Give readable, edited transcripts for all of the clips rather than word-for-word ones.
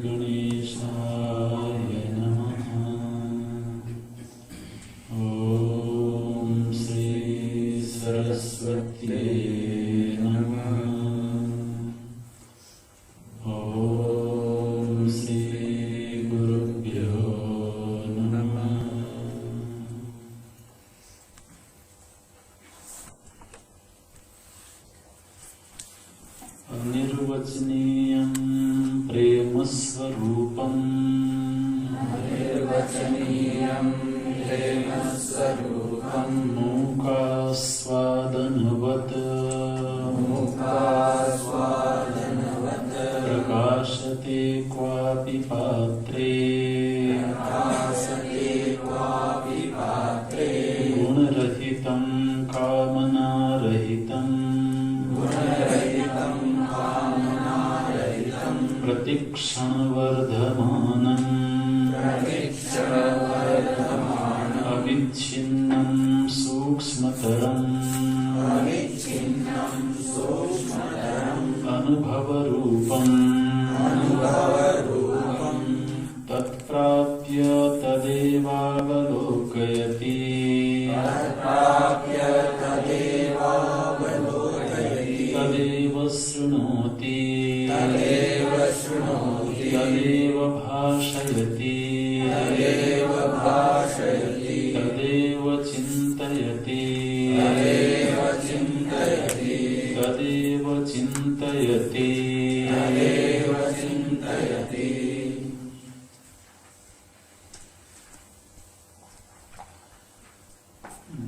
गणेशाय नमः। ॐ श्री सरस्वत्यै नमः। ॐ श्री गुरुभ्यो नमः। अनिर्वचनीयं प्रेमस्वरूपम् मूकास्वादनवत् प्रकाशते क्वापि पात्रे गुणरहितं कामनारहितं प्रतिक्षणवर्धमानम् अविच्छिन्नं सूक्ष्मतरम् अनुभवरूपम् तत्प्राप्य तदेवावलोकयति तदेव शृणोति तदेव भाषयति तदेव चिन्तयति तदेव चिन्तयति।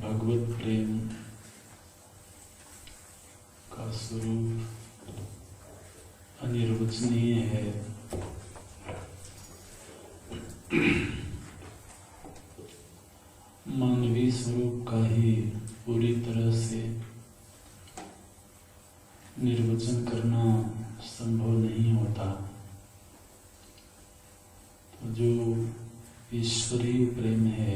भगवत प्रेम का स्वरूप अनिर्वचनीय है। मानवीय स्वरूप का ही पूरी तरह से निर्वचन करना संभव नहीं होता। तो जो ईश्वरीय प्रेम है,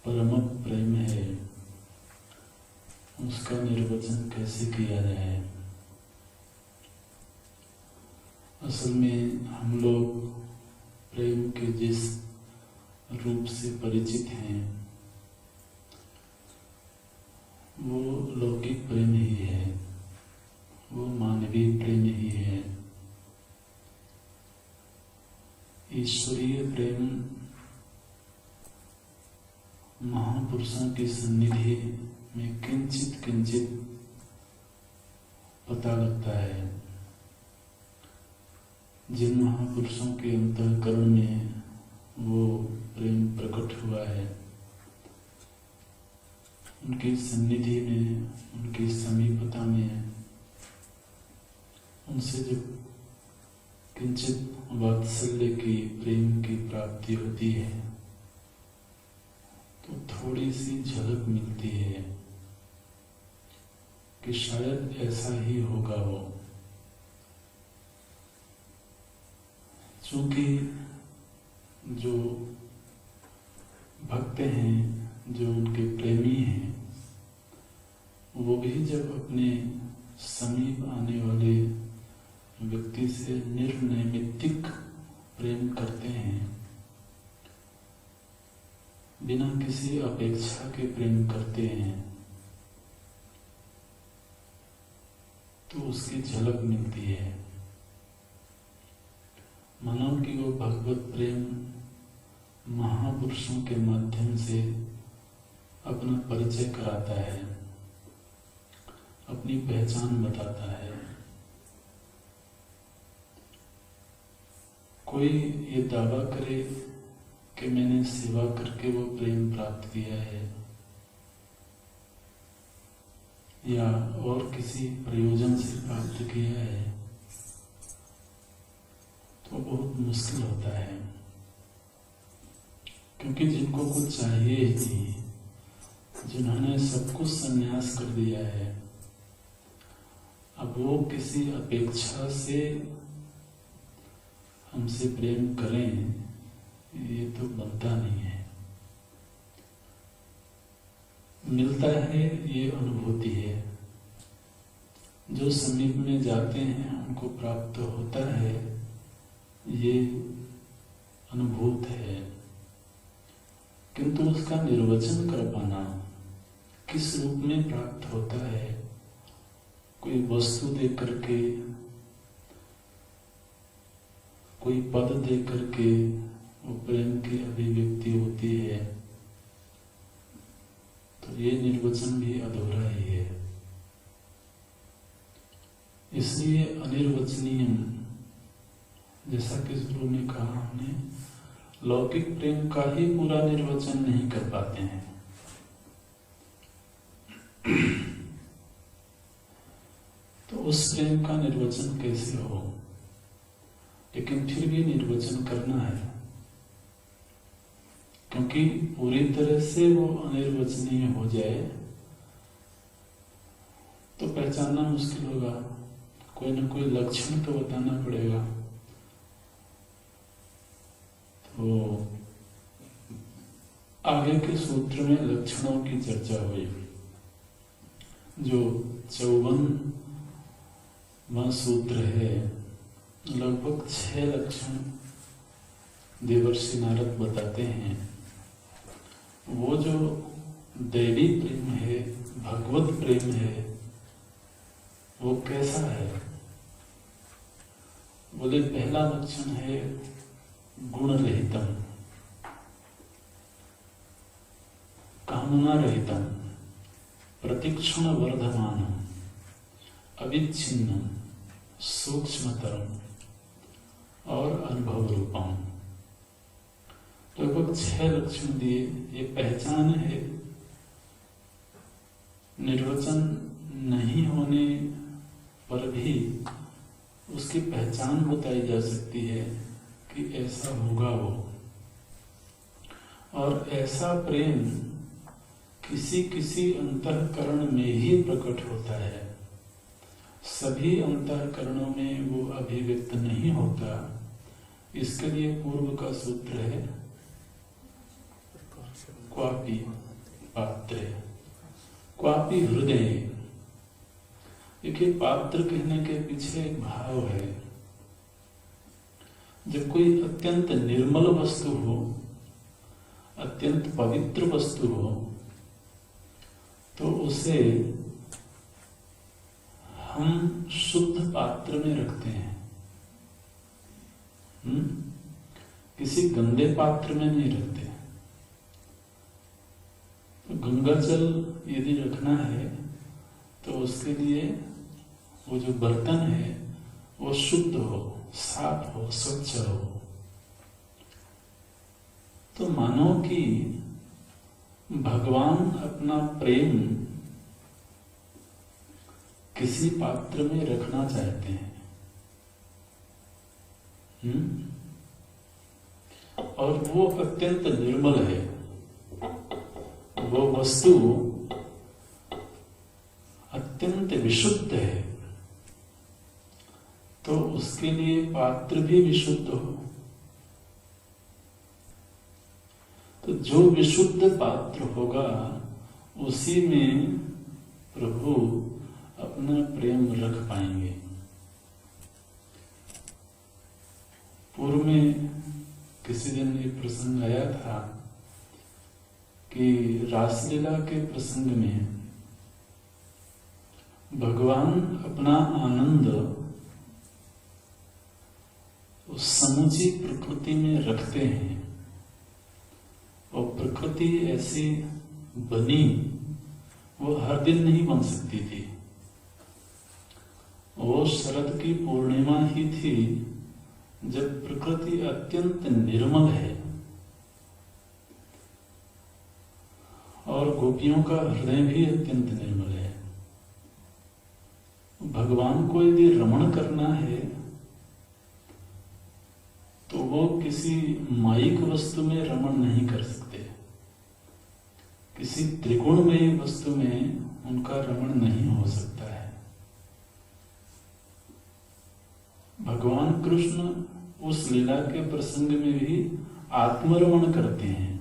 परम प्रेम है, उसका निर्वचन कैसे किया जाए। असल में हम लोग प्रेम के जिस रूप से परिचित हैं वो लौकिक प्रेम ही है, वो मानवीय प्रेम ही है। ईश्वरीय प्रेम महापुरुषों की सन्निधि में किंचित किंचित पता लगता है। जिन महापुरुषों के अंतःकरण में वो प्रेम प्रकट हुआ है, उनकी सन्निधि में, उनकी समीपता में, उनसे जो किंचित वात्सल्य की, प्रेम की प्राप्ति होती है तो थोड़ी सी झलक मिलती है कि शायद ऐसा ही होगा वो। क्योंकि जो भक्त हैं, जो उनके प्रेमी हैं, वो भी जब अपने समीप आने वाले व्यक्ति से निर्नैमित्तिक प्रेम करते हैं, बिना किसी अपेक्षा के प्रेम करते हैं, तो उसकी झलक मिलती है। मानो कि वो भगवत प्रेम महापुरुषों के माध्यम से अपना परिचय कराता है, अपनी पहचान बताता है। कोई ये दावा करे कि मैंने सेवा करके वो प्रेम प्राप्त किया है या और किसी प्रयोजन से प्राप्त किया है, तो बहुत मुश्किल होता है। क्योंकि जिनको कुछ चाहिए ही नहीं, जिन्होंने सब कुछ संन्यास कर दिया है, अब वो किसी अपेक्षा से हमसे प्रेम करें, ये तो बनता नहीं है। मिलता है ये अनुभूति है, जो समीप में जाते हैं उनको प्राप्त होता है, ये अनुभूत है। किंतु उसका निर्वचन कर पाना, किस रूप में प्राप्त होता है, कोई वस्तु दे करके, कोई पद दे करके वो प्रेम की अभिव्यक्ति होती है, तो ये निर्वचन भी अधूरा ही है। इसलिए अनिर्वचनीय, जैसा कि शुरू में कहा हमने, लौकिक प्रेम का ही पूरा निर्वचन नहीं कर पाते हैं। तो उस प्रेम का निर्वचन कैसे हो, लेकिन फिर भी निर्वचन करना है, क्योंकि पूरी तरह से वो अनिर्वचनीय हो जाए तो पहचानना मुश्किल होगा, कोई ना कोई लक्षण तो बताना पड़ेगा। तो आगे के सूत्र में लक्षणों की चर्चा हुई, जो 54वां सूत्र है, लगभग 6 लक्षण देवर्षि नारद बताते हैं। वो जो दैवी प्रेम है, भगवत प्रेम है, वो कैसा है? बोले पहला लक्षण है गुण रहितम, कामना रहितम, प्रतिक्षण वर्धमान, अविच्छिन्न, सूक्ष्मतरम और अनुभव रूपम। लगभग 6 लक्षण दिए। ये पहचान है। निर्वचन नहीं होने पर भी उसकी पहचान बताई जा सकती है कि ऐसा होगा वो। और ऐसा प्रेम किसी किसी अंतःकरण में ही प्रकट होता है, सभी अंतःकरणों में वो अभिव्यक्त नहीं होता। इसके लिए पूर्व का सूत्र है क्वापि पात्रे, क्वापि हृदय। देखिए, पात्र कहने के पीछे एक भाव है। जब कोई अत्यंत निर्मल वस्तु हो, अत्यंत पवित्र वस्तु हो, तो उसे हम शुद्ध पात्र में रखते हैं। किसी गंदे पात्र में नहीं रखते। तो गंगा जल यदि रखना है तो उसके लिए वो जो बर्तन है वो शुद्ध हो, साफ हो, स्वच्छ हो। तो मानो कि भगवान अपना प्रेम किसी पात्र में रखना चाहते हैं। और वो अत्यंत निर्मल है, वो वस्तु अत्यंत विशुद्ध है, तो उसके लिए पात्र भी विशुद्ध हो। तो जो विशुद्ध पात्र होगा उसी में प्रभु अपना प्रेम रख पाएंगे। पूर्व में किसी दिन एक प्रसंग आया था कि रासलीला के प्रसंग में भगवान अपना आनंद उस समूची प्रकृति में रखते हैं, और प्रकृति ऐसी बनी, वो हर दिन नहीं बन सकती थी। वो शरद की पूर्णिमा ही थी जब प्रकृति अत्यंत निर्मल है, और गोपियों का हृदय भी अत्यंत निर्मल है। भगवान को यदि रमण करना है तो वो किसी मायिक वस्तु में रमण नहीं कर सकते, किसी त्रिगुणमय वस्तु में उनका रमण नहीं हो सकता है। भगवान कृष्ण उस लीला के प्रसंग में भी आत्मरमण करते हैं,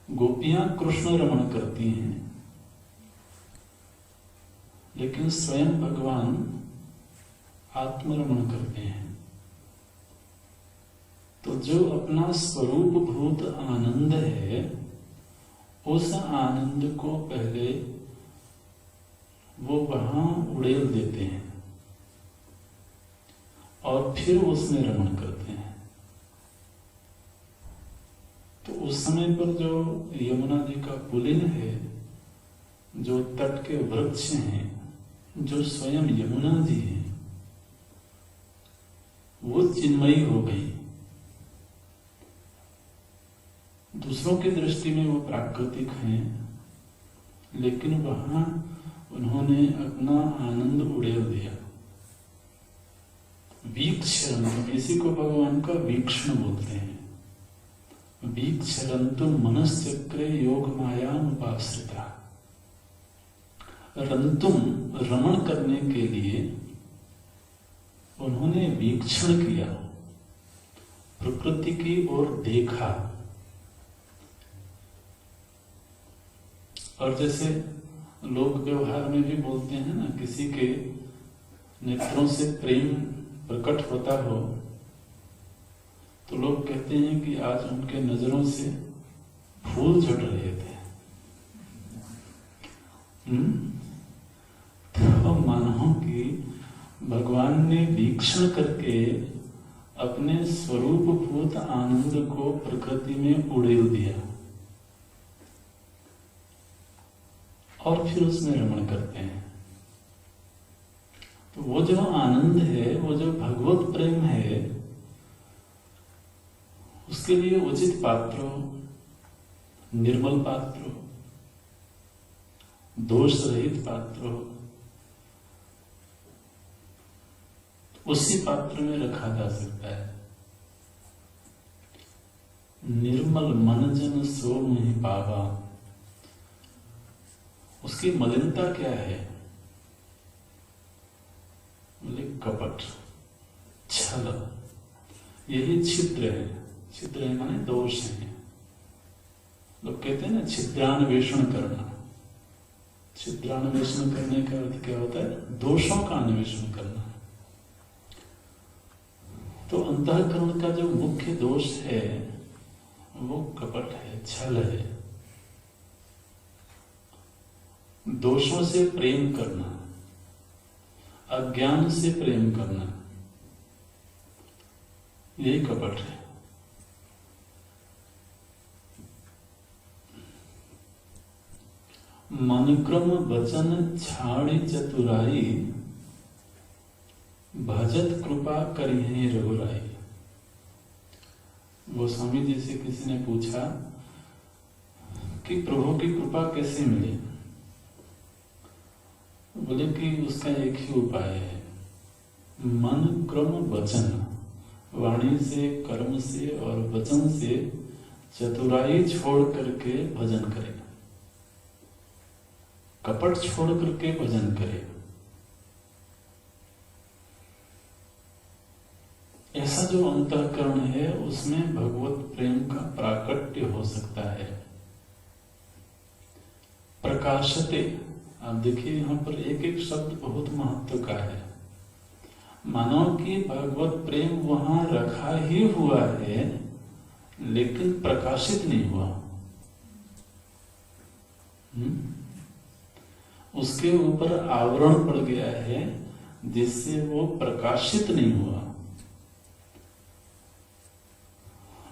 गोपियां कृष्ण रमण करती हैं, लेकिन स्वयं भगवान आत्मरमण करते हैं। तो जो अपना स्वरूप भूत आनंद है, उस आनंद को पहले वो वहां उड़ेल देते हैं और फिर उसमें रमण करते हैं। तो उस समय पर जो यमुना जी का पुलिन है, जो तट के वृक्ष हैं, जो स्वयं यमुना जी हैं, वो चिन्मयी हो गई। दूसरों की दृष्टि में वो प्राकृतिक हैं, लेकिन वहां उन्होंने अपना आनंद उड़ेल दिया। वीक्षरंतु, इसी को भगवान का वीक्षण बोलते हैं। वीक्षरंतु मनश्चक्रे योग मायाम उपाश्रिता। रंतुम, रमण करने के लिए उन्होंने वीक्षण किया, प्रकृति की ओर देखा। और जैसे लोग व्यवहार में भी बोलते हैं ना, किसी के नेत्रों से प्रेम प्रकट होता हो तो लोग कहते हैं कि आज उनके नजरों से फूल झड़ रहे थे। तो मानो कि भगवान ने वीक्षण करके अपने स्वरूप भूत आनंद को प्रकृति में उड़ेल दिया और फिर उसमें रमण करते हैं। तो वो जो आनंद है, वो जो भगवत प्रेम है, उसके लिए उचित पात्र हो, निर्मल पात्र हो, दोष रहित पात्र हो, उसी पात्र में रखा जा सकता है। निर्मल मन जन सो मोहि पावा। उसकी मलिनता क्या है? बोले कपट, छल, यही छिद्र है। छिद्र है माने दोष है। लोग कहते हैं ना छिद्रान्वेषण करना। छिद्रान्वेषण करने का अर्थ क्या होता है? दोषों का अन्वेषण करना। तो अंतःकरण का जो मुख्य दोष है वो कपट है, छल है। दोषों से प्रेम करना, अज्ञान से प्रेम करना, यही कपट है। मनक्रम वचन छाड़ी चतुराई, भजत कृपा करिहे रघुराई। गोस्वामी जी से किसी ने पूछा कि प्रभु की कृपा कैसे मिले? बोले कि उसका एक ही उपाय है, मन क्रम वचन, वाणी से, कर्म से और वचन से चतुराई छोड़ करके भजन करे, कपट छोड़ करके भजन करे। ऐसा जो अंतःकरण है उसमें भगवत प्रेम का प्राकट्य हो सकता है। प्रकाशते, आप देखिए यहाँ पर एक एक शब्द बहुत महत्व का है। मानो कि भगवत प्रेम वहां रखा ही हुआ है लेकिन प्रकाशित नहीं हुआ। उसके ऊपर आवरण पड़ गया है जिससे वो प्रकाशित नहीं हुआ।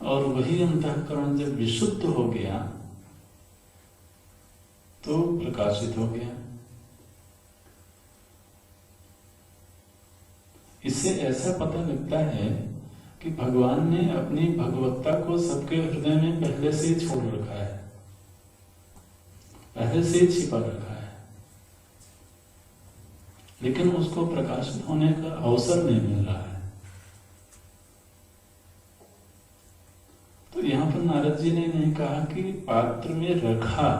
और वही अंतःकरण जब विशुद्ध हो गया तो प्रकाशित हो गया। इससे ऐसा पता लगता है कि भगवान ने अपनी भगवत्ता को सबके हृदय में पहले से ही छोड़ रखा है, पहले से ही छिपा रखा है, लेकिन उसको प्रकाशित होने का अवसर नहीं मिल रहा है। तो यहां पर नारद जी ने नहीं कहा कि पात्र में रखा,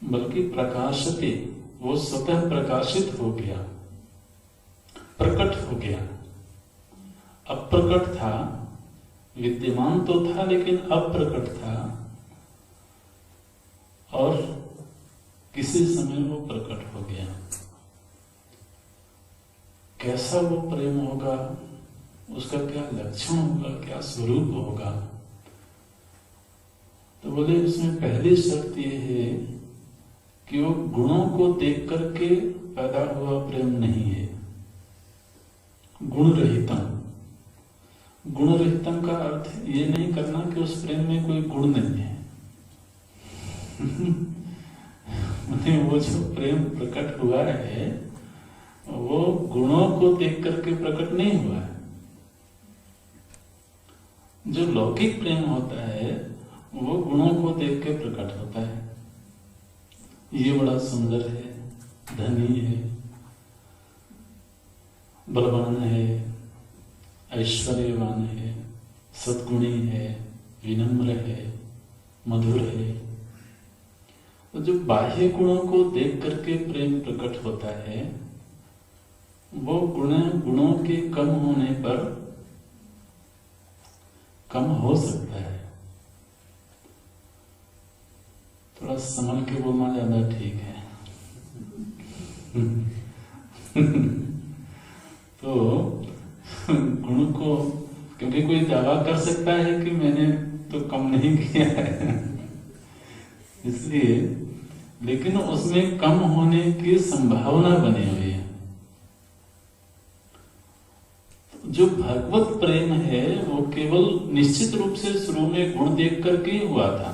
बल्कि प्रकाशते, वो स्वतः प्रकाशित हो गया, प्रकट हो गया। अप्रकट था, विद्यमान तो था लेकिन अप्रकट था, और किसी समय वो प्रकट हो गया। कैसा वो प्रेम होगा, उसका क्या लक्षण होगा, क्या स्वरूप होगा। तो बोले उसमें पहली शर्त ये है कि वो गुणों को देख करके पैदा हुआ प्रेम नहीं है। गुण रहितम। गुण रहितम का अर्थ ये नहीं करना कि उस प्रेम में कोई गुण नहीं है। वो जो प्रेम प्रकट हुआ है वो गुणों को देख करके प्रकट नहीं हुआ है। जो लौकिक प्रेम होता है वो गुणों को देख के प्रकट होता है। ये बड़ा सुंदर है, धनी है, बलवान है, ऐश्वर्यवान है, सद्गुणी है, विनम्र है, मधुर है। तो जो बाह्य गुणों को देख करके प्रेम प्रकट होता है वो गुणों के कम होने पर कम हो सकता है। थोड़ा संभल के बोलना ज्यादा ठीक है। तो गुण को, क्योंकि कोई दावा कर सकता है कि मैंने तो कम नहीं किया है इसलिए, लेकिन उसमें कम होने की संभावना बनी हुई है। जो भगवत प्रेम है वो केवल निश्चित रूप से शुरू में गुण देख करके ही हुआ था।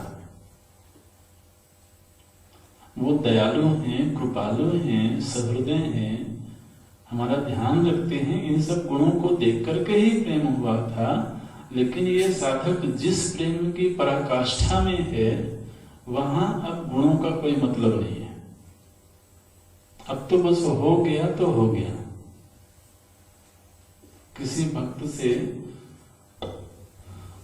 वो दयालु हैं, कृपालु हैं, सहृदय हैं, हमारा ध्यान रखते हैं, इन सब गुणों को देख करके ही प्रेम हुआ था। लेकिन ये साधक जिस प्रेम की पराकाष्ठा में है वहां अब गुणों का कोई मतलब नहीं है। अब तो बस हो गया तो हो गया। किसी भक्त से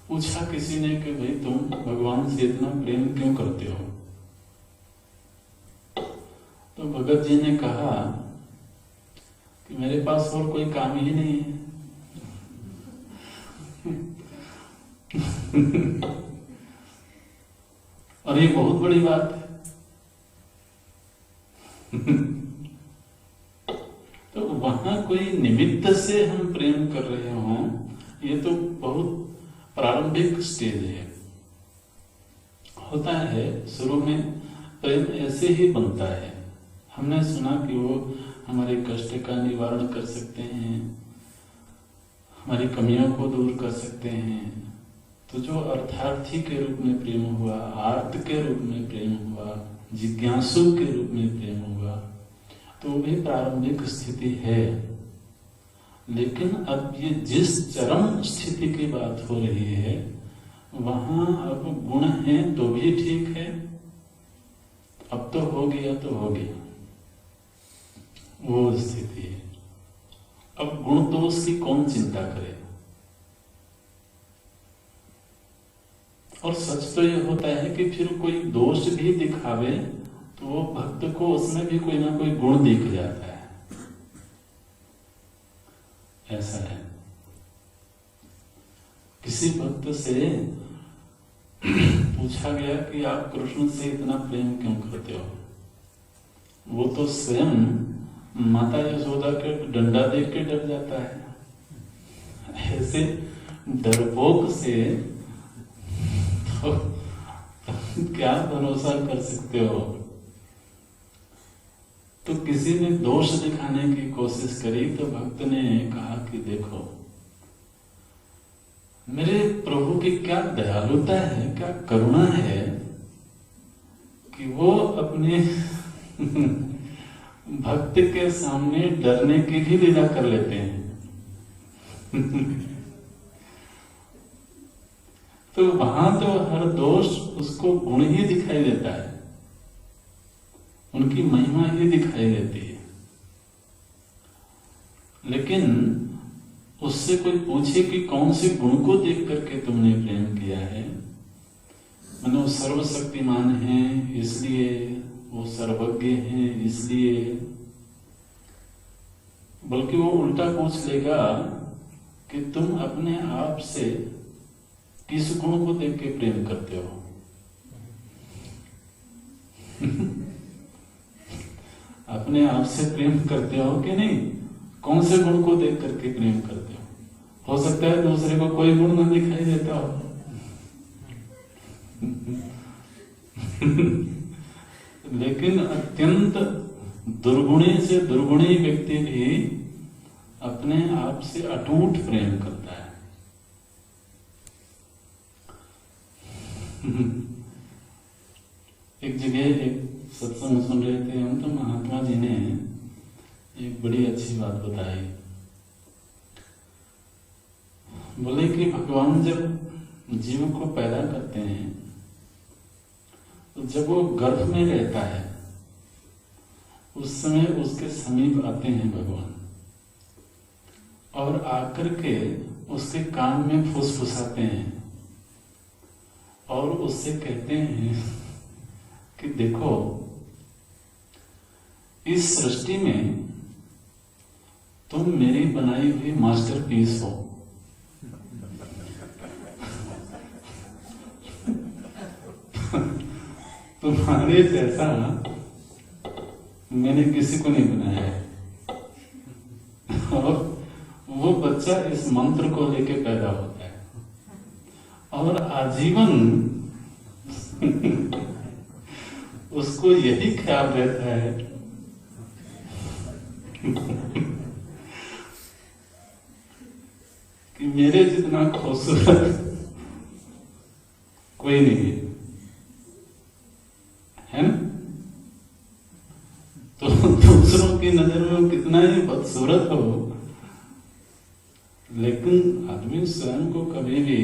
पूछा किसी ने कि भाई तुम भगवान से इतना प्रेम क्यों करते हो? तो भगत जी ने कहा कि मेरे पास और कोई काम ही नहीं है। और ये बहुत बड़ी बात है। तो वहां कोई निमित्त से हम प्रेम कर रहे हों, ये तो बहुत प्रारंभिक स्टेज है। होता है शुरू में प्रेम ऐसे ही बनता है। हमने सुना कि वो हमारे कष्ट का निवारण कर सकते हैं, हमारी कमियों को दूर कर सकते हैं। तो जो अर्थार्थी के रूप में प्रेम हुआ, आर्त के रूप में प्रेम हुआ, जिज्ञासु के रूप में प्रेम हुआ, तो वो भी प्रारंभिक स्थिति है। लेकिन अब ये जिस चरम स्थिति की बात हो रही है वहां अब गुण है तो भी ठीक है। अब तो हो गया तो हो गया, वो स्थिति है। अब गुण दोष की कौन चिंता करे? और सच तो ये होता है कि फिर कोई दोष भी दिखावे तो वो भक्त को उसमें भी कोई ना कोई गुण दिख जाता है। ऐसा है। किसी भक्त से पूछा गया कि आप कृष्ण से इतना प्रेम क्यों करते हो? वो तो स्वयं माता यशोदा के डंडा देख के डर जाता है। ऐसे डरपोक से तो क्या भरोसा कर सकते हो? तो किसी ने दोष दिखाने की कोशिश करी तो भक्त ने कहा कि देखो मेरे प्रभु की क्या दयालुता है, क्या करुणा है कि वो अपने भक्त के सामने डरने की भी लीला कर लेते हैं। तो वहां तो हर दोष उसको गुण ही दिखाई देता है, उनकी महिमा ही दिखाई देती है। लेकिन उससे कोई पूछे कि कौन से गुण को देख करके तुमने प्रेम किया है? मैंने वो सर्वशक्तिमान है इसलिए, वो सर्वज्ञ है इसलिए, बल्कि वो उल्टा पूछ लेगा कि तुम अपने आप से किस गुण को देख के प्रेम करते हो? अपने आप से प्रेम करते हो कि नहीं? कौन से गुण को देख करके प्रेम करते हो सकता है दूसरे को कोई गुण न दिखाई देता हो। लेकिन अत्यंत दुर्गुणी से दुर्गुणी व्यक्ति भी अपने आप से अटूट प्रेम करता है। एक जगह एक सत्संग सुन रहे थे हम, तो महात्मा जी ने एक बड़ी अच्छी बात बताई। बोले कि भगवान जब जीव को पैदा करते हैं तो जब वो गर्भ में रहता है उस समय उसके समीप आते हैं भगवान और आकर के उसके कान में फुसफुसाते हैं और उससे कहते हैं कि देखो इस सृष्टि में तुम मेरी बनाई हुई मास्टरपीस हो। तुम्हारे जैसा मैंने किसी को नहीं बनाया है। और वो बच्चा इस मंत्र को लेके पैदा होता है और आजीवन उसको यही ख्याल रहता है कि मेरे जितना खूबसूरत कोई नहीं है ना। तो दूसरों की नजर में वो कितना ही बदसूरत हो, लेकिन आदमी स्वयं को कभी भी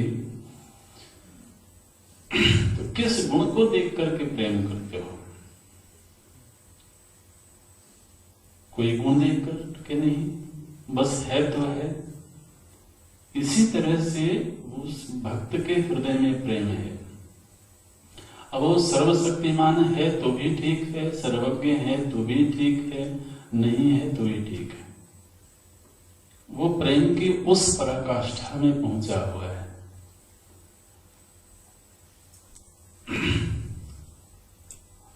तो किस गुण को देख करके प्रेम करते हो? कोई गुण देख करके नहीं, बस है तो है। इसी तरह से उस भक्त के हृदय में प्रेम है। अब वो सर्वशक्तिमान है तो भी ठीक है, सर्वज्ञ है तो भी ठीक है, नहीं है तो भी ठीक है। वो प्रेम की उस पराकाष्ठा में पहुंचा हुआ है।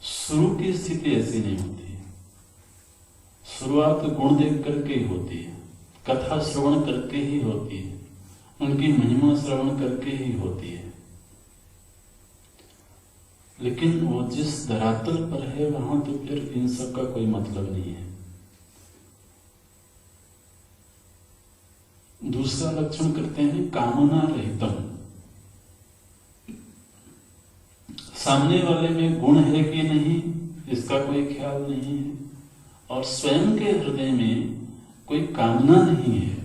शुरू की स्थिति ऐसी नहीं होती है। शुरुआत गुण देख करके ही होती है, कथा श्रवण करके ही होती है, उनकी महिमा श्रवण करके ही होती है। लेकिन वो जिस धरातल पर है वहां तो फिर इन सब का कोई मतलब नहीं है। दूसरा लक्षण करते हैं कामना रहितम। सामने वाले में गुण है कि नहीं इसका कोई ख्याल नहीं है और स्वयं के हृदय में कोई कामना नहीं है।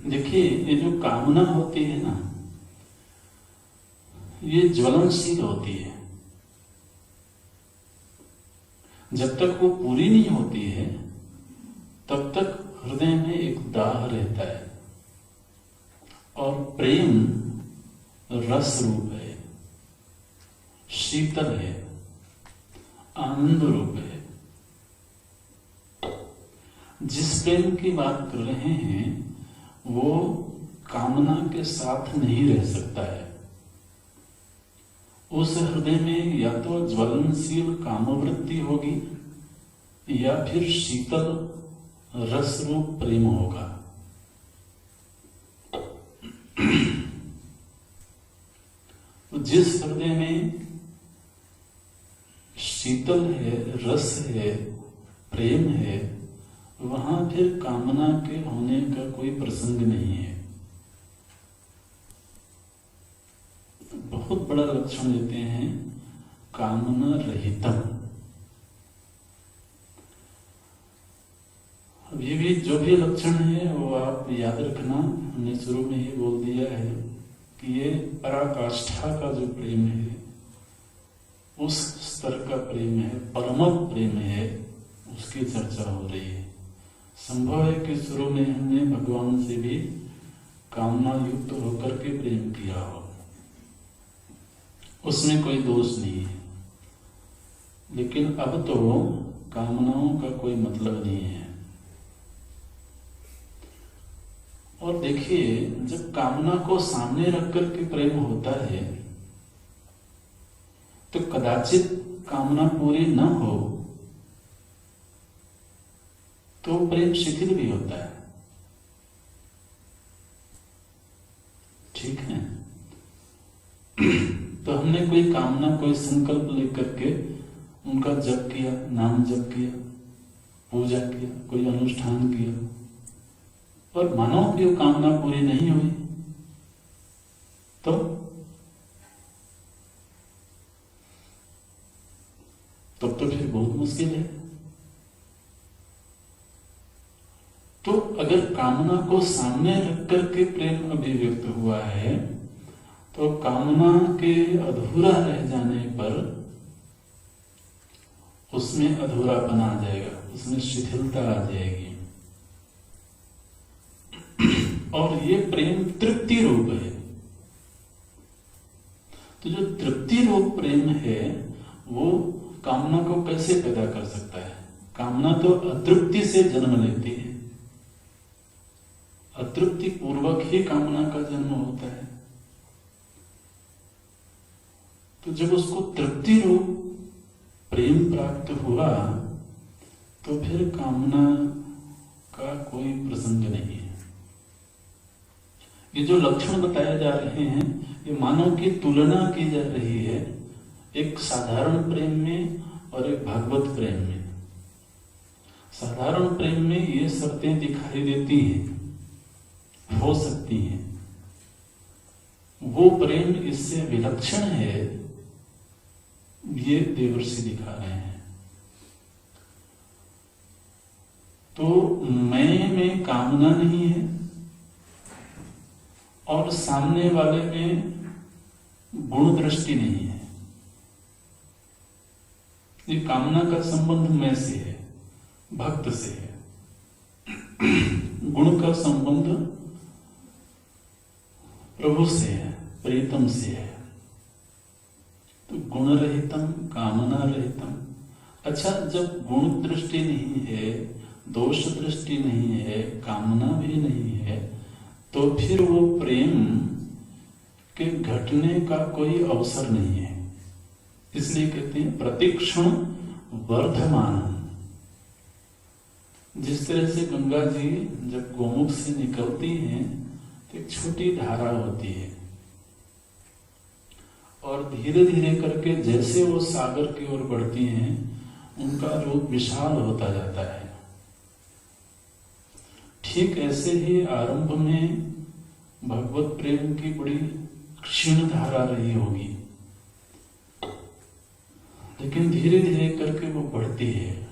देखिए ये जो कामना होती है ना, ये ज्वलनशील होती है। जब तक वो पूरी नहीं होती है तब तक हृदय में एक दाह रहता है। और प्रेम रस रूप है, शीतल है, आनंद रूप है। जिस प्रेम की बात कर रहे हैं वो कामना के साथ नहीं रह सकता है। उस हृदय में या तो ज्वलनशील कामवृत्ति होगी या फिर शीतल रस रूप प्रेम होगा। तो जिस हृदय में शीतल है, रस है, प्रेम है, वहां फिर कामना के होने का कोई प्रसंग नहीं है। बहुत बड़ा लक्षण देते हैं कामना रहितम। अब ये भी जो भी लक्षण है वो आप याद रखना, हमने शुरू में ही बोल दिया है कि ये पराकाष्ठा का जो प्रेम है उस स्तर का प्रेम है, परम प्रेम है, उसकी चर्चा हो रही है। संभव है कि शुरू में हमने भगवान से भी कामना युक्त होकर के प्रेम किया हो, उसमें कोई दोष नहीं है। लेकिन अब तो कामनाओं का कोई मतलब नहीं है। और देखिए जब कामना को सामने रख कर के प्रेम होता है तो कदाचित कामना पूरी न हो तो प्रेम शिथिल भी होता है। ठीक है। तो हमने कोई कामना, कोई संकल्प लेकर के उनका जप किया, नाम जप किया, पूजा किया, कोई अनुष्ठान किया, और मानो कि वो कामना पूरी नहीं हुई, तो तब तो फिर बहुत मुश्किल है। तो अगर कामना को सामने रख करके प्रेम अभिव्यक्त हुआ है, तो कामना के अधूरा रह जाने पर उसमें अधूरापन आ जाएगा, उसमें शिथिलता आ जाएगी। और ये प्रेम तृप्ति रूप है। तो जो तृप्ति रूप प्रेम है वो कामना को कैसे पैदा कर सकता है? कामना तो अतृप्ति से जन्म लेती है, अतृप्ति पूर्वक ही कामना का जन्म होता है। तो जब उसको तृप्ति रूप प्रेम प्राप्त हुआ तो फिर कामना का कोई प्रसंग नहीं है। ये जो लक्षण बताए जा रहे हैं, ये मानव की तुलना की जा रही है एक साधारण प्रेम में और एक भागवत प्रेम में। साधारण प्रेम में ये शर्तें दिखाई देती हैं, हो सकती हैं। वो प्रेम इससे विलक्षण है, ये देवर्षि दिखा रहे हैं। तो मैं में कामना नहीं है और सामने वाले में गुण दृष्टि नहीं है। ये कामना का संबंध मैं से है, भक्त से है। गुण का संबंध प्रभु से है, प्रीतम से है। तो गुण रहितम, कामना रहितम। अच्छा, जब गुण दृष्टि नहीं है, दोष दृष्टि नहीं है, कामना भी नहीं है, तो फिर वो प्रेम के घटने का कोई अवसर नहीं है। इसलिए कहते हैं प्रतिक्षण वर्धमान। जिस तरह से गंगा जी जब गोमुख से निकलती हैं तो एक छोटी धारा होती है और धीरे धीरे करके जैसे वो सागर की ओर बढ़ती हैं उनका रूप विशाल होता जाता है। ठीक ऐसे ही आरंभ में भगवत प्रेम की बड़ी क्षीण धारा रही होगी, लेकिन धीरे धीरे करके वो बढ़ती है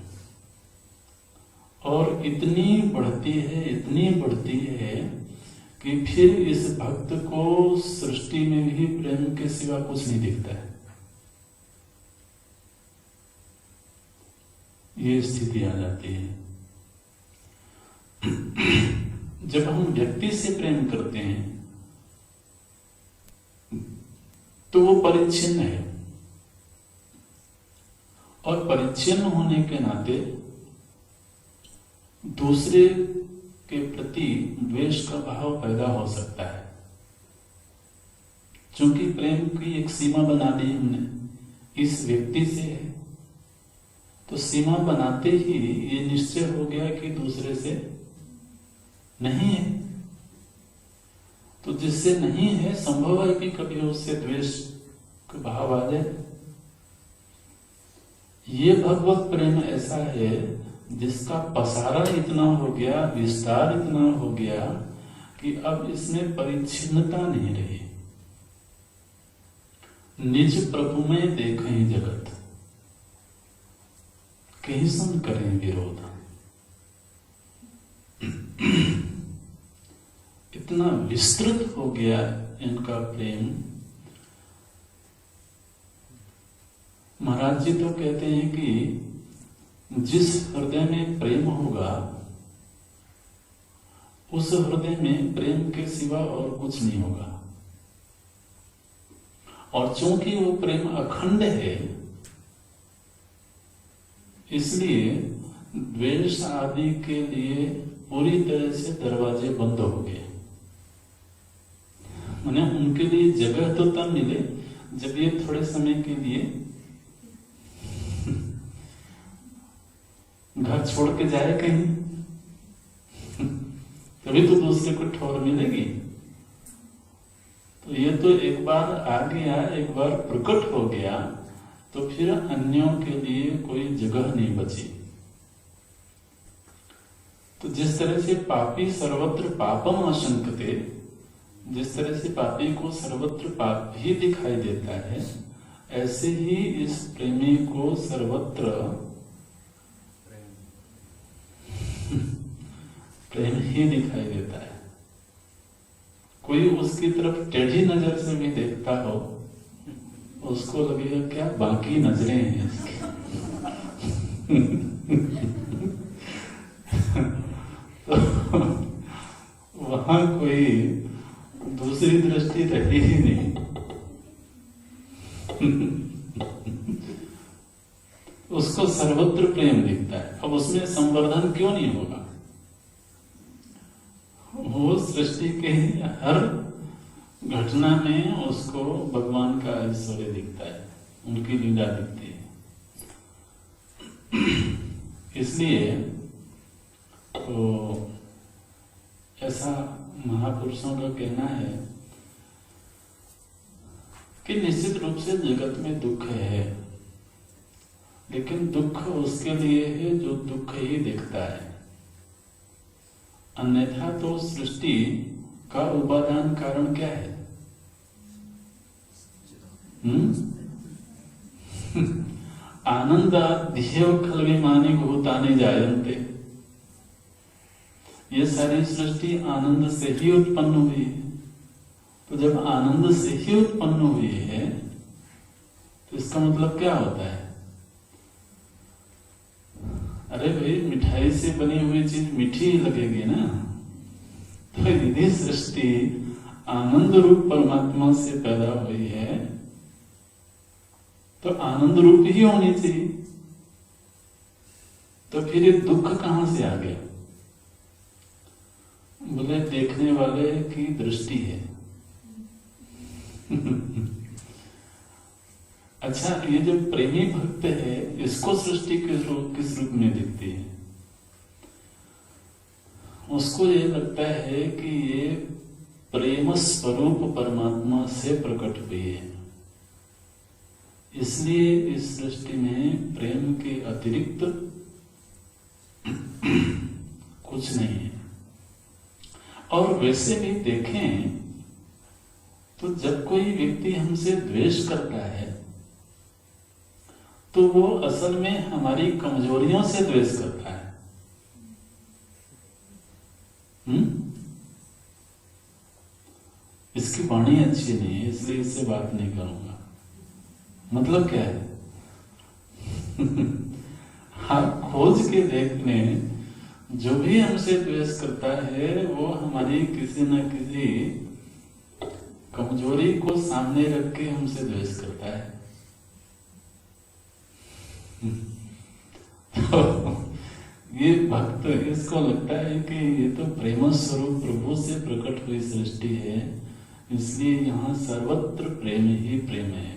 और इतनी बढ़ती है, इतनी बढ़ती है कि फिर इस भक्त को सृष्टि में भी प्रेम के सिवा कुछ नहीं दिखता है। ये स्थिति आ जाती है। जब हम व्यक्ति से प्रेम करते हैं तो वो परिच्छिन्न है और परिच्छिन्न होने के नाते दूसरे के प्रति द्वेष का भाव पैदा हो सकता है। क्योंकि प्रेम की एक सीमा बना दी हमने, इस व्यक्ति से है, तो सीमा बनाते ही ये निश्चय हो गया कि दूसरे से नहीं है। तो जिससे नहीं है, संभव है कि कभी उससे द्वेष का भाव आ जाए। ये भगवत प्रेम ऐसा है जिसका पसारा इतना हो गया, विस्तार इतना हो गया कि अब इसमें परिच्छिन्नता नहीं रही। निज प्रभु में देखें जगत, कहीं सुन करें विरोध। इतना विस्तृत हो गया इनका प्रेम। महाराज जी तो कहते हैं कि जिस हृदय में प्रेम होगा उस हृदय में प्रेम के सिवा और कुछ नहीं होगा। और चूंकि वो प्रेम अखंड है, इसलिए द्वेष आदि के लिए पूरी तरह से दरवाजे बंद हो गए। माने उनके लिए जगह तो तब मिले जब ये थोड़े समय के लिए घर छोड़ के जाए कहीं, तभी तो दूसरे को ठोर मिलेगी। तो ये तो एक बार आ गया, एक बार प्रकट हो गया, तो फिर अन्यों के लिए कोई जगह नहीं बची। तो जिस तरह से पापी सर्वत्र पापम आशंकते, जिस तरह से पापी को सर्वत्र पाप ही दिखाई देता है, ऐसे ही इस प्रेमी को सर्वत्र प्रेम ही दिखाई देता है। कोई उसकी तरफ टेढ़ी नजर से भी देखता हो, उसको लगेगा क्या बाकी नजरें हैं इसकी। तो वहां कोई दूसरी दृष्टि रही ही नहीं। उसको सर्वत्र प्रेम दिखता है। अब उसमें संवर्धन क्यों नहीं होगा? वो सृष्टि के हर घटना में उसको भगवान का ऐश्वर्य दिखता है, उनकी लीला दिखती है। इसलिए तो ऐसा महापुरुषों का कहना है कि निश्चित रूप से जगत में दुख है, लेकिन दुख उसके लिए है जो दुख ही देखता है। अन्यथा तो सृष्टि का उपादान कारण क्या है? आनंदाध्येव खल विमानी भूतानि जायन्ते। ये सारी सृष्टि आनंद से ही उत्पन्न हुई है। तो जब आनंद से ही उत्पन्न हुई है, तो इसका मतलब क्या होता है? अरे भाई, मिठाई से बनी हुई चीज मीठी ही लगेगी ना। तो यदि सृष्टि आनंद रूप परमात्मा से पैदा हुई है, तो आनंद रूप ही होनी चाहिए। तो फिर ये दुख कहां से आ गया? बोले देखने वाले की दृष्टि है। अच्छा, ये जो प्रेमी भक्त है, इसको सृष्टि किस रूप में दिखती है? उसको ये लगता है कि ये प्रेम स्वरूप परमात्मा से प्रकट हुई है, इसलिए इस सृष्टि में प्रेम के अतिरिक्त कुछ नहीं है। और वैसे भी देखें तो जब कोई व्यक्ति हमसे द्वेष करता है, तो वो असल में हमारी कमजोरियों से द्वेष करता है। इसकी वाणी अच्छी नहीं है, इसलिए इससे बात नहीं करूंगा। मतलब क्या है? आप खोज के देख लें, जो भी हमसे द्वेष करता है वो हमारी किसी न किसी कमजोरी को सामने रख के हमसे द्वेष करता है। तो ये भक्त, इसको लगता है कि ये तो प्रेम स्वरूप प्रभु से प्रकट हुई सृष्टि है, इसलिए यहाँ सर्वत्र प्रेम ही प्रेम है।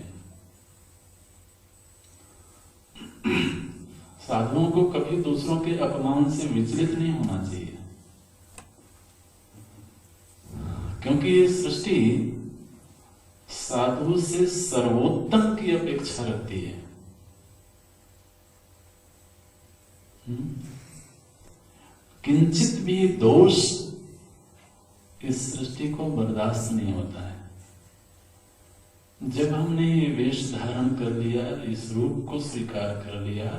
साधुओं को कभी दूसरों के अपमान से विचलित नहीं होना चाहिए, क्योंकि ये सृष्टि साधु से सर्वोत्तम की अपेक्षा रखती है। किंचित भी दोष इस सृष्टि को बर्दाश्त नहीं होता है। जब हमने ये वेश धारण कर लिया, इस रूप को स्वीकार कर लिया,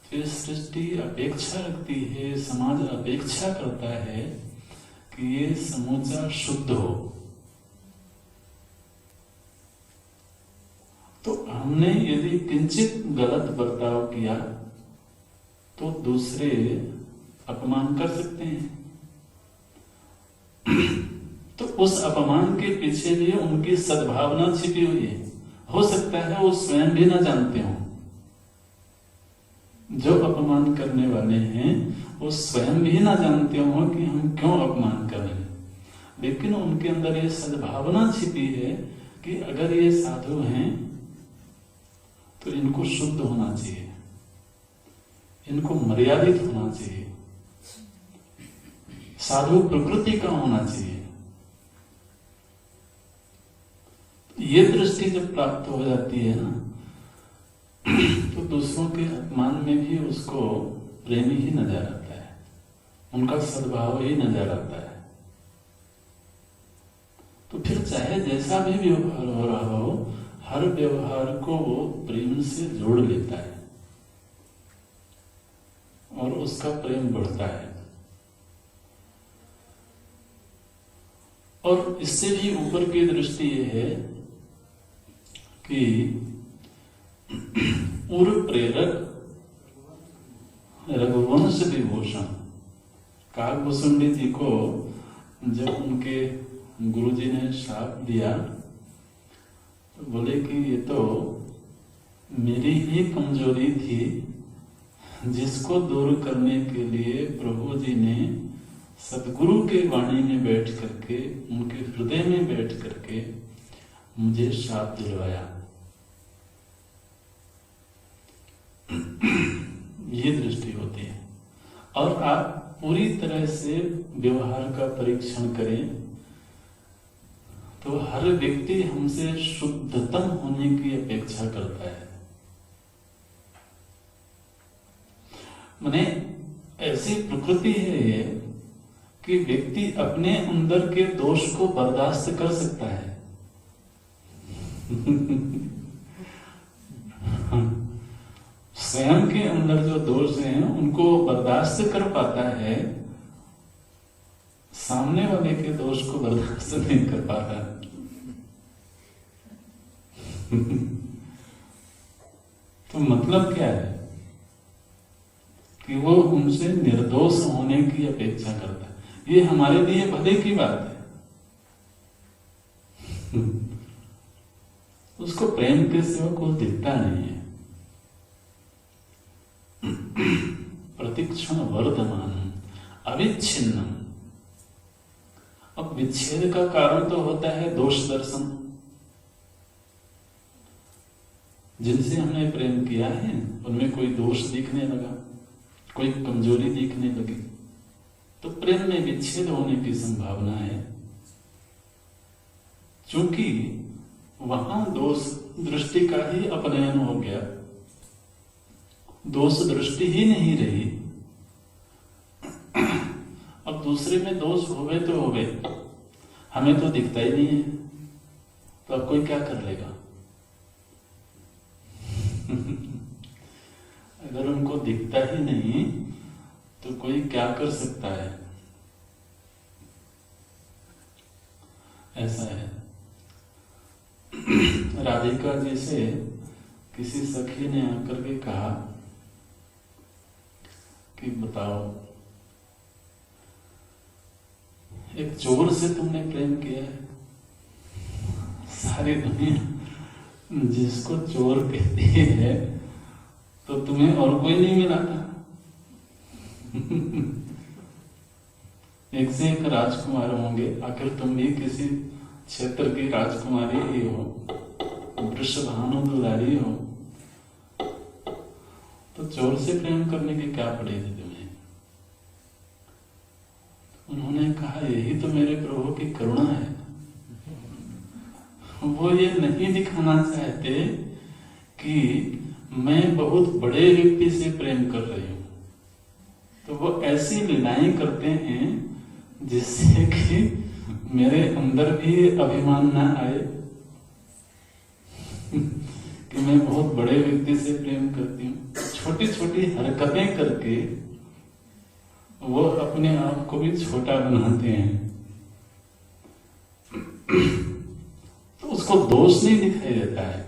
फिर सृष्टि अपेक्षा रखती है, समाज अपेक्षा करता है कि ये समूचा शुद्ध हो। तो हमने यदि किंचित गलत बर्ताव किया तो दूसरे अपमान कर सकते हैं। तो उस अपमान के पीछे भी उनकी सद्भावना छिपी हुई है। हो सकता है वो स्वयं भी ना जानते हो। जो अपमान करने वाले हैं वो स्वयं भी ना जानते हो कि हम क्यों अपमान कर रहे हैं, लेकिन उनके अंदर ये सद्भावना छिपी है कि अगर ये साधु हैं तो इनको शुद्ध होना चाहिए, इनको मर्यादित होना चाहिए। साधु प्रकृति का होना चाहिए। ये दृष्टि जब प्राप्त हो जाती है ना, तो दूसरों के अपमान में भी उसको प्रेम ही नजर आता है, उनका सद्भाव ही नजर आता है। तो फिर चाहे जैसा भी व्यवहार हो रहा हो, हर व्यवहार को वो प्रेम से जोड़ लेता है और उसका प्रेम बढ़ता है। और इससे भी ऊपर की दृष्टि ये है कि पूर्व प्रेरक रघुवंश विभूषण काकभूषुंडी जी को जब उनके गुरुजी ने श्राप दिया तो बोले कि ये तो मेरी ही कमजोरी थी, जिसको दूर करने के लिए प्रभु जी ने सदगुरु के वाणी में बैठ करके, उनके हृदय में बैठ करके मुझे श्राप दिलवाया। ये दृष्टि होती है। और आप पूरी तरह से व्यवहार का परीक्षण करें तो हर व्यक्ति हमसे शुद्धतम होने की अपेक्षा करता है। माने ऐसी प्रकृति है ये कि व्यक्ति अपने अंदर के दोष को बर्दाश्त कर सकता है। स्वयं के अंदर जो दोष हैं उनको बर्दाश्त कर पाता है, सामने वाले के दोष को बर्दाश्त नहीं कर पाता। तो मतलब क्या है कि वो उनसे निर्दोष होने की अपेक्षा करता है। ये हमारे लिए भले की बात है। उसको प्रेम के सिवा कुछ दिखता नहीं है। प्रतिक्षण वर्धमान अविच्छिन्नम। अब विच्छेद का कारण तो होता है दोष दर्शन। जिनसे हमने प्रेम किया है उनमें कोई दोष दिखने लगा, कोई कमजोरी दिखने लगी, तो प्रेम में विच्छेद होने की संभावना है। क्योंकि वहां दोष दृष्टि का ही अपनयन हो गया, दोष दृष्टि ही नहीं रही। अब दूसरे में दोष होवे तो होवे, हमें तो दिखता ही नहीं है, तो अब कोई क्या कर लेगा? अगर उनको दिखता ही नहीं तो कोई क्या कर सकता है? ऐसा है। राधिका जी से किसी सखी ने आकर के कहा कि बताओ, एक चोर से तुमने प्रेम किया है? सारी दुनिया जिसको चोर कहती है तो तुम्हें और कोई नहीं मिला था। एक से एक राजकुमार होंगे, आखिर तुम भी किसी क्षेत्र की राजकुमारी ही हो, वृषभानु दुलारी हो, तो चोर से प्रेम करने की क्या पड़ेगी तुम्हें? उन्होंने कहा यही तो मेरे प्रभु की करुणा है। वो ये नहीं दिखाना चाहते कि मैं बहुत बड़े व्यक्ति से प्रेम कर रही हूं, तो वो ऐसी लीलाएं करते हैं जिससे कि मेरे अंदर भी अभिमान ना आए कि मैं बहुत बड़े व्यक्ति से प्रेम करती हूँ। छोटी छोटी हरकतें करके वो अपने आप को भी छोटा बनाते हैं। तो उसको दोष नहीं दिखाई देता है।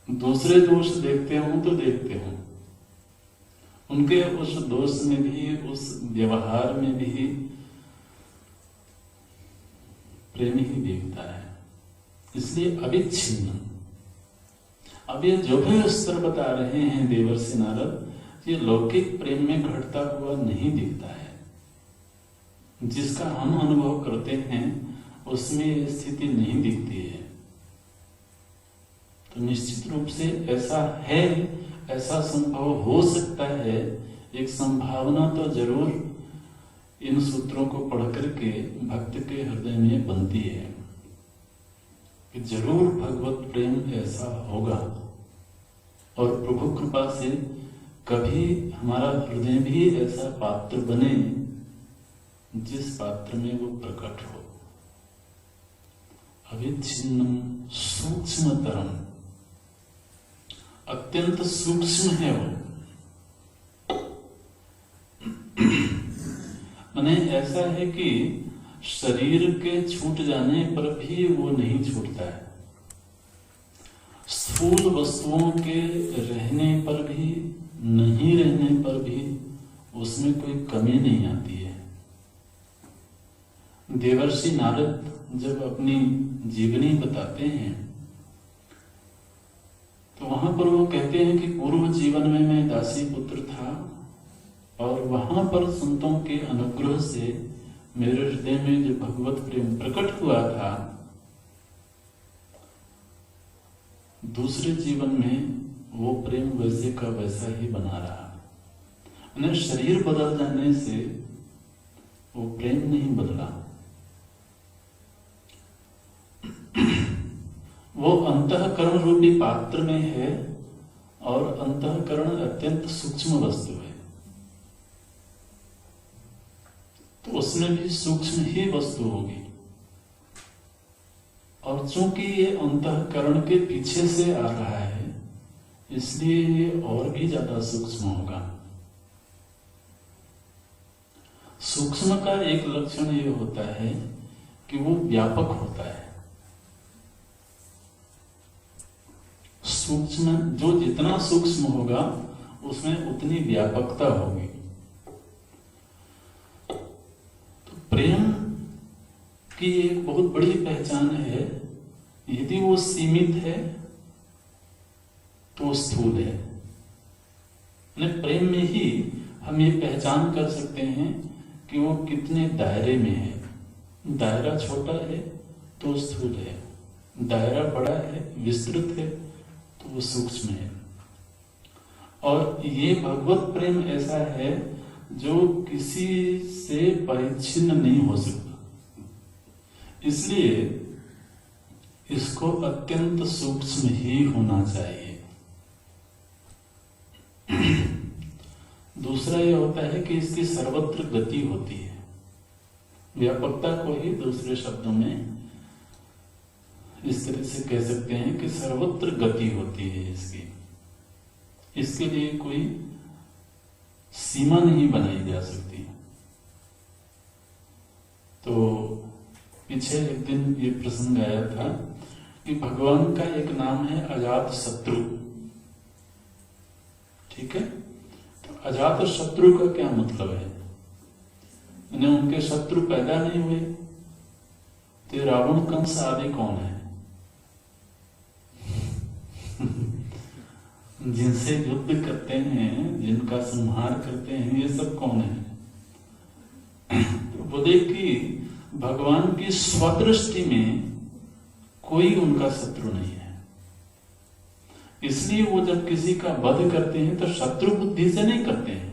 दूसरे दोष देखते हो तो देखते हो, उनके उस दोष में भी, उस व्यवहार में भी प्रेम ही दिखता है। इसलिए अविच्छिन्न। अब ये जो भी स्तर बता रहे हैं देवर्षि नारद, ये लौकिक प्रेम में घटता हुआ नहीं दिखता है। जिसका हम अनुभव करते हैं उसमें ये स्थिति नहीं दिखती है। तो निश्चित रूप से ऐसा है, ऐसा संभव हो सकता है, एक संभावना तो जरूर इन सूत्रों को पढ़ करके भक्त के हृदय में बनती है कि जरूर भगवत प्रेम ऐसा होगा, और प्रभु कृपा से कभी हमारा हृदय भी ऐसा पात्र बने जिस पात्र में वो प्रकट हो। अविच्छिन्नम सूक्ष्मतरम, अत्यंत सूक्ष्म है वो। माने ऐसा है कि शरीर के छूट जाने पर भी वो नहीं छूटता है, स्थूल वस्तुओं के रहने पर भी, नहीं रहने पर भी उसमें कोई कमी नहीं आती है। देवर्षि नारद जब अपनी जीवनी बताते हैं तो वहां पर वो कहते हैं कि पूर्व जीवन में मैं दासी पुत्र था, और वहां पर संतों के अनुग्रह से मेरे हृदय में जो भगवत प्रेम प्रकट हुआ था, दूसरे जीवन में वो प्रेम वैसे का वैसा ही बना रहा। शरीर बदल जाने से वो प्रेम नहीं बदला। वो अंतःकरण रूपी पात्र में है, और अंतःकरण अत्यंत सूक्ष्म वस्तु है, तो उसमें भी सूक्ष्म ही वस्तु होगी। और चूंकि ये अंतःकरण के पीछे से आ रहा है, इसलिए ये और भी ज्यादा सूक्ष्म होगा। सूक्ष्म का एक लक्षण ये होता है कि वो व्यापक होता है। सूक्ष्म जो जितना सूक्ष्म होगा उसमें उतनी व्यापकता होगी। तो प्रेम की एक बहुत बड़ी पहचान है, यदि वो सीमित है तो स्थूल है। प्रेम में ही हम ये पहचान कर सकते हैं कि वो कितने दायरे में है। दायरा छोटा है तो स्थूल है, दायरा बड़ा है, विस्तृत है, तो वो सूक्ष्म है। और ये भगवत प्रेम ऐसा है जो किसी से परिच्छिन्न नहीं हो सकता, इसलिए इसको अत्यंत सूक्ष्म ही होना चाहिए। दूसरा यह होता है कि इसकी सर्वत्र गति होती है। व्यापकता को ही दूसरे शब्दों में इस तरह से कह सकते हैं कि सर्वत्र गति होती है इसकी। इसके लिए कोई सीमा नहीं बनाई जा सकती। तो पीछे एक दिन ये प्रसंग आया था कि भगवान का एक नाम है अजात शत्रु। ठीक है, तो अजात शत्रु का क्या मतलब है? उनके शत्रु पैदा नहीं हुए, तो रावण कंस आदि कौन है? जिनसे युद्ध करते हैं, जिनका संहार करते हैं, ये सब कौन है? तो बोले कि भगवान की स्वदृष्टि में कोई उनका शत्रु नहीं है, इसलिए वो जब किसी का वध करते हैं तो शत्रु बुद्धि से नहीं करते हैं।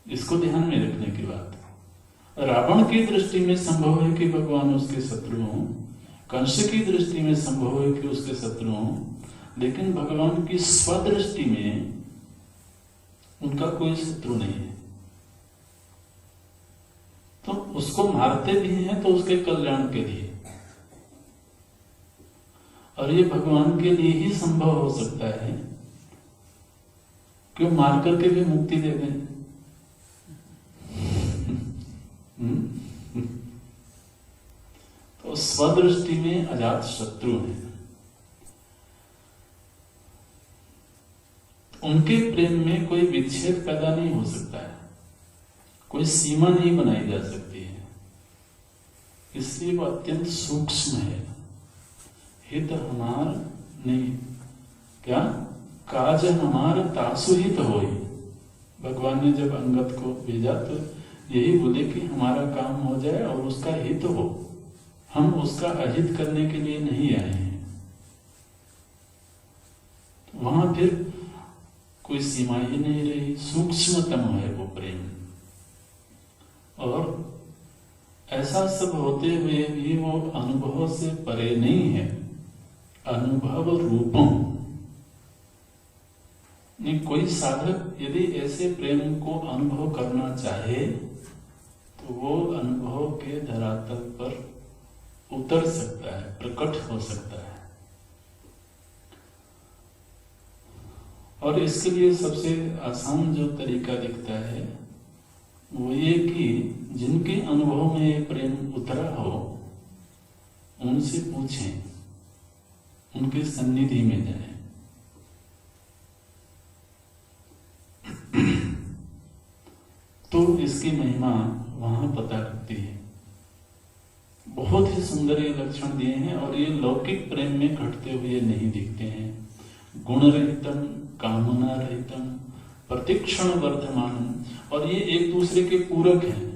इसको ध्यान में रखने की बात। रावण की दृष्टि में संभव है कि भगवान उसके शत्रु हों, कंस की दृष्टि में संभव है कि उसके शत्रु हों, लेकिन भगवान की स्वदृष्टि में उनका कोई शत्रु नहीं है। तो उसको मारते भी हैं तो उसके कल्याण के लिए, और ये भगवान के लिए ही संभव हो सकता है कि वो मार करके भी मुक्ति दे दें। तो स्वदृष्टि में अजात शत्रु है। उनके प्रेम में कोई विच्छेद पैदा नहीं हो सकता है, कोई सीमा नहीं बनाई जा सकती है, इसलिए वो अत्यंत सूक्ष्म है। हित हमार नहीं, क्या काज हमार तासु हित होई। भगवान ने जब अंगद को भेजा तो यही बोले कि हमारा काम हो जाए और उसका हित हो, हम उसका अहित करने के लिए नहीं आए हैं। तो वहां फिर कोई सीमा ही नहीं रही, सूक्ष्मतम है वो प्रेम। ऐसा सब होते हुए भी वो अनुभव से परे नहीं है, अनुभव रूपों। कोई साधक यदि ऐसे प्रेम को अनुभव करना चाहे तो वो अनुभव के धरातल पर उतर सकता है, प्रकट हो सकता है। और इसके लिए सबसे आसान जो तरीका दिखता है वो ये कि जिनके अनुभव में ये प्रेम उतरा हो उनसे पूछें, उनके सन्निधि में जाएं। तो इसकी महिमा वहां पता लगती है। बहुत ही सुंदर ये लक्षण दिए हैं और ये लौकिक प्रेम में घटते हुए नहीं दिखते हैं। गुण रहितम, कामना रहितम, प्रतिक्षण वर्धमान, और ये एक दूसरे के पूरक हैं।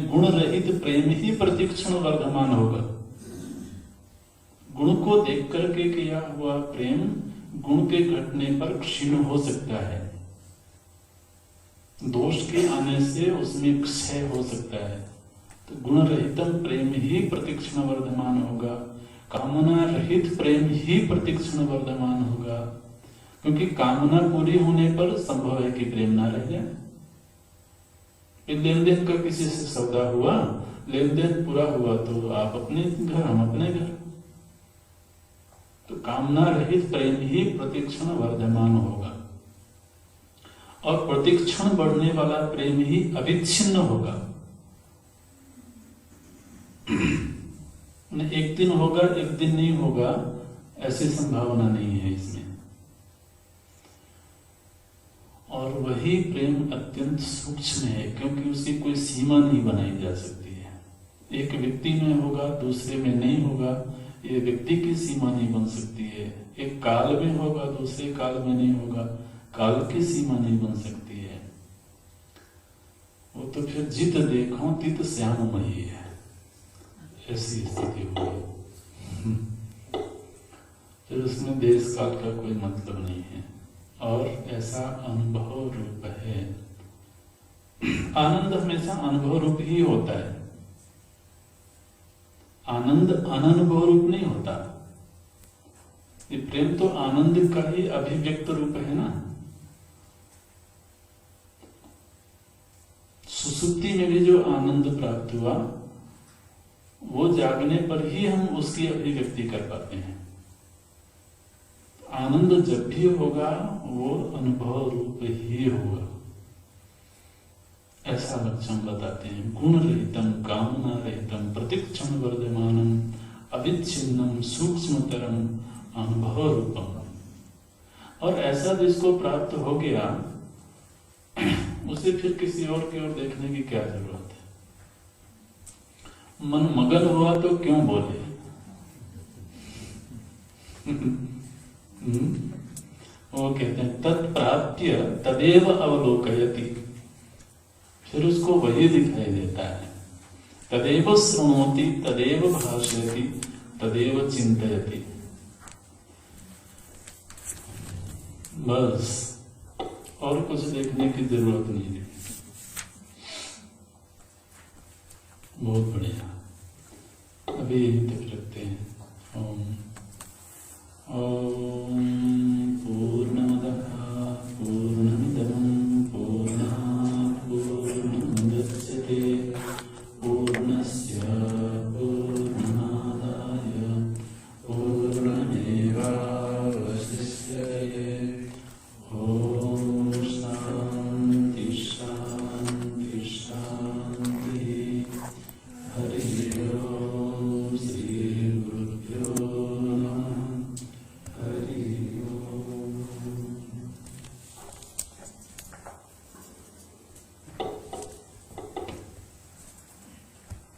गुण रहित प्रेम ही प्रतिक्षण वर्धमान होगा। गुण को देख करके किया हुआ प्रेम गुण के घटने पर क्षीण हो सकता है, दोष के आने से उसमें क्षय हो सकता है। तो गुण रहितम प्रेम ही प्रतिक्षण वर्धमान होगा, कामना रहित प्रेम ही प्रतिक्षण वर्धमान होगा, क्योंकि कामना पूरी होने पर संभव है कि प्रेम ना रह जाए। लेन देन का किसी से सौदा हुआ, लेन देन पूरा हुआ तो आप अपने घर, हम अपने घर। तो कामना रहित प्रेम ही प्रतिक्षण वर्धमान होगा और प्रतिक्षण बढ़ने वाला प्रेम ही अविच्छिन्न होगा। एक दिन होगा, एक दिन नहीं होगा, ऐसी संभावना नहीं है इसमें। और वही प्रेम अत्यंत सूक्ष्म है, क्योंकि उसकी कोई सीमा नहीं बनाई जा सकती है। एक व्यक्ति में होगा, दूसरे में नहीं होगा, ये व्यक्ति की सीमा नहीं बन सकती है। एक काल में होगा, दूसरे काल में नहीं होगा, काल की सीमा नहीं बन सकती है। वो तो फिर जित देखो तित श्याममयी है, ऐसी स्थिति होगी। फिर उसमें देश काल का कोई मतलब नहीं है और ऐसा अनुभव रूप है। आनंद हमेशा अनुभव रूप ही होता है, आनंद अननुभव रूप नहीं होता। ये प्रेम तो आनंद का ही अभिव्यक्त रूप है ना। सुसुप्ति में भी जो आनंद प्राप्त हुआ वो जागने पर ही हम उसकी अभिव्यक्ति कर पाते हैं। आनंद जब भी होगा वो अनुभव रूप ही होगा, ऐसा लक्षण बताते हैं। गुण रहितम, कामना रहितम, प्रतिक्षण वर्धमानम, अविच्छिन्नम, सूक्ष्मतरम, अनुभव रूपम। और ऐसा जिसको प्राप्त हो गया उसे फिर किसी और की ओर देखने की क्या जरूरत है। मन मगन हुआ तो क्यों बोले। वो कहते हैं तत्प्राप्य तदेव अवलोकयति, फिर उसको वही दिखाई देता है। तदेव शृणोति, तदेव भाषयति, तदेव चिंतयति। बस और कुछ देखने की जरूरत नहीं है। बहुत बढ़िया। अभी यही तक रखते हैं। ओम